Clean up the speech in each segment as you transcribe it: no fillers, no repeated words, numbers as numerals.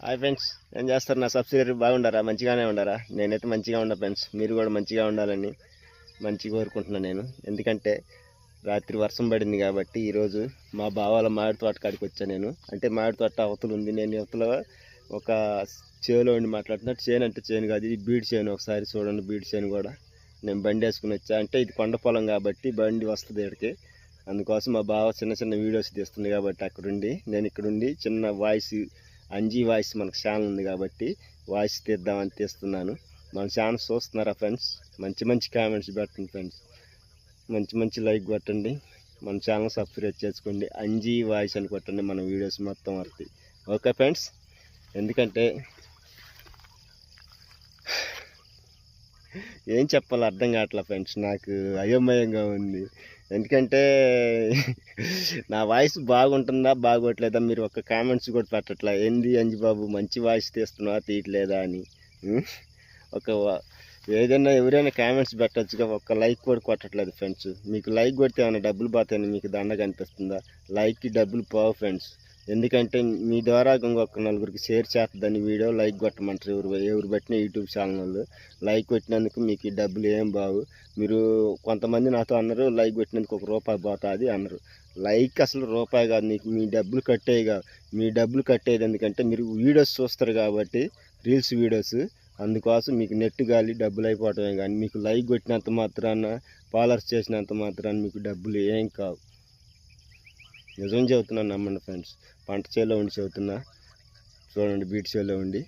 Hi friends, ఏం చేస్తారు? నా సబ్సిడరీ బాగుండారా? మంచిగానే ఉండారా? నేనైతే మంచిగా ఉన్నా ఫ్రెండ్స్. మీరు కూడా మంచిగా ఉండాలని మంచిగా కోరుకుంటున్నాను నేను. ఎందుకంటే రాత్రి వర్షం పడింది కాబట్టి ఈరోజు మా బావాల మామిడి తోట కాడికి వచ్చాను నేను. అంటే మామిడి తోట అవతల ఉంది, నేను అవతల ఒక చేలో ఉండి మాట్లాడుతున్నట్టు. చేను అంటే చేను కాదు, ఇది బీడు చేను. ఒకసారి చూడండి, బీడు చేను కూడా నేను బండి వేసుకుని వచ్చా. అంటే ఇది కొండ పొలం కాబట్టి బండి వస్తుంది ఇక్కడికి. అందుకోసం మా బావ చిన్న చిన్న వీడియోస్ తీస్తుంది కాబట్టి అక్కడుండి, నేను ఇక్కడుండి చిన్న వాయిస్, అంజీ వాయిస్ మనకు ఛానల్ ఉంది కాబట్టి వాయిస్ తీద్దామని తీస్తున్నాను. మన ఛానల్ చూస్తున్నారా ఫ్రెండ్స్? మంచి మంచి కామెంట్స్ పెట్టండి ఫ్రెండ్స్, మంచి మంచి లైక్ కొట్టండి, మన ఛానల్ సబ్స్క్రైబ్ చేసుకోండి, అంజీ వాయిస్ అని కొట్టండి, మన వీడియోస్ మొత్తం వస్తాయి. Okay friends? ఎందుకంటే ఏం చెప్పాలో అర్థం కావట్లే ఫ్రెండ్స్, నాకు అయోమయంగా ఉంది. ఎందుకంటే నా వాయిస్ బాగుంటుందా బాగోట్లేదా మీరు ఒక కామెంట్స్ కూడా పెట్టట్లా. ఏంది అంజి బాబు మంచి వాయిస్ తీస్తున్నావా తీయట్లేదా అని. ఒక ఏదైనా ఎవరైనా కామెంట్స్ పెట్టచ్చుగా, ఒక్క లైక్ కూడా కొట్టట్లేదు ఫ్రెండ్స్. మీకు లైక్ కొడితే ఏమైనా డబ్బులు పోతాయని మీకు దండగా అనిపిస్తుందా? లైక్కి డబ్బులు పోవు ఫ్రెండ్స్. ఎందుకంటే మీ ద్వారా ఇంకొక నలుగురికి షేర్ చేస్తుందని వీడియో లైక్ కొట్టమంటారు ఎవరు పెట్టిన యూట్యూబ్ ఛానల్ వాళ్ళు. లైక్ కొట్టినందుకు మీకు ఈ డబ్బులు ఏం బావు. మీరు కొంతమంది నాతో అన్నారు లైక్ కొట్టినందుకు ₹1 పోతుంది అన్నారు. లైక్ అసలు రూపాయి కాదు, మీకు మీ డబ్బులు కట్టేవి కాదు. మీ డబ్బులు కట్టేది ఎందుకంటే మీరు వీడియోస్ చూస్తారు కాబట్టి, రీల్స్ వీడియోస్. అందుకోసం మీకు నెట్ గాలి డబ్బులు అయిపోవటమే కానీ మీకు లైక్ కొట్టినంత మాత్రాన, ఫాలోవర్స్ చేసినంత మాత్రాన మీకు డబ్బులు ఏం కావు. నిజం చెబుతున్నాను, నమ్మండి ఫ్రెండ్స్. పంట చేలో ఉండి చెబుతున్నా. చూడండి, బీట్ చేలో ఉండి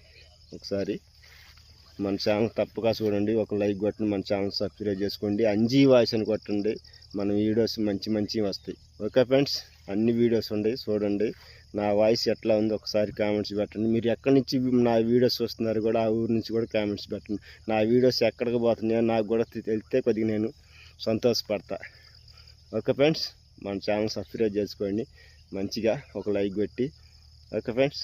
ఒకసారి మన ఛానల్ తప్పగా చూడండి, ఒక లైక్ కొట్టండి, మన ఛానల్ సబ్స్క్రైబ్ చేసుకోండి, అంజీ వాయిస్ అని కొట్టండి. మన వీడియోస్ మంచి మంచివి వస్తాయి. Okay friends? అన్ని వీడియోస్ ఉన్నాయి చూడండి. నా వాయిస్ ఎట్లా ఉందో ఒకసారి కామెంట్స్ పెట్టండి. మీరు ఎక్కడి నుంచి నా వీడియోస్ చూస్తున్నారు కూడా ఆ ఊరు నుంచి కూడా కామెంట్స్ పెట్టండి. నా వీడియోస్ ఎక్కడికి పోతున్నాయో నాకు కూడా తెలిస్తే కొద్దిగా నేను సంతోషపడతా. Okay friends? మన ఛానల్ సబ్స్క్రైబ్ చేసుకోండి, మంచిగా ఒక లైక్ కొట్టి. Okay friends?